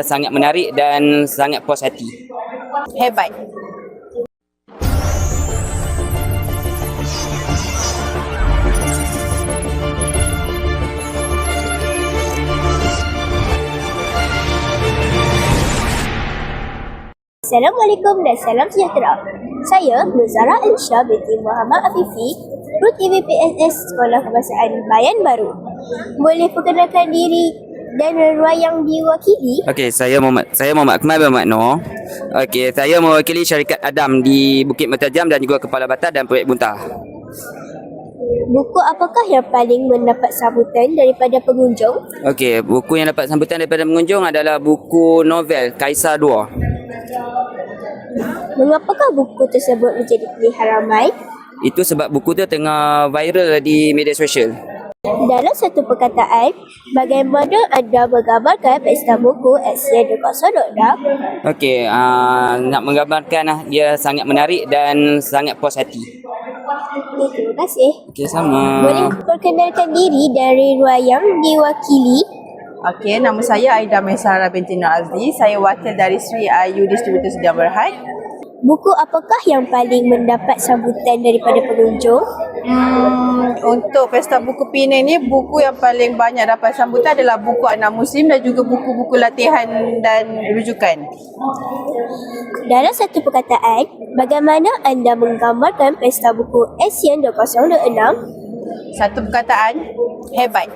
Sangat menarik dan sangat puas hati. Hebat. Assalamualaikum dan salam sejahtera. Saya Nuzara Alisha binti Muhammad Afifi, Guru TVPSS Sekolah Kebangsaan Bayan Baru. Boleh perkenalkan diri dan ruang yang diwakili? Okey, saya Muhammad Akmal bin Muhammad Noor. Okey, saya mewakili syarikat Adam di Bukit Mertajam dan juga Kepala Batar dan Projek Buntah. Buku apakah yang paling mendapat sambutan daripada pengunjung? Okey, buku yang dapat sambutan daripada pengunjung adalah buku novel Kaisar II. Mengapakah buku tersebut menjadi pilihan ramai? Itu sebab buku tu tengah viral di media sosial. Dalam satu perkataan, bagaimana anda menggambarkan pesta buku Asia 2026? Okey, nak menggambarkan dia sangat menarik dan sangat puas hati. Terima kasih. Okey, sama. Boleh perkenalkan diri dari ruang yang diwakili? Okey, nama saya Aida Maisara binti Nur Azli. Saya wakil dari Sri Ayu Distributor Sedia Berhad. Buku apakah yang paling mendapat sambutan daripada pengunjung? Untuk Pesta Buku Penang ni, buku yang paling banyak dapat sambutan adalah buku anak muslim dan juga buku-buku latihan dan rujukan. Dalam satu perkataan, bagaimana anda menggambarkan pesta buku ASEAN 2026? Satu perkataan, hebat.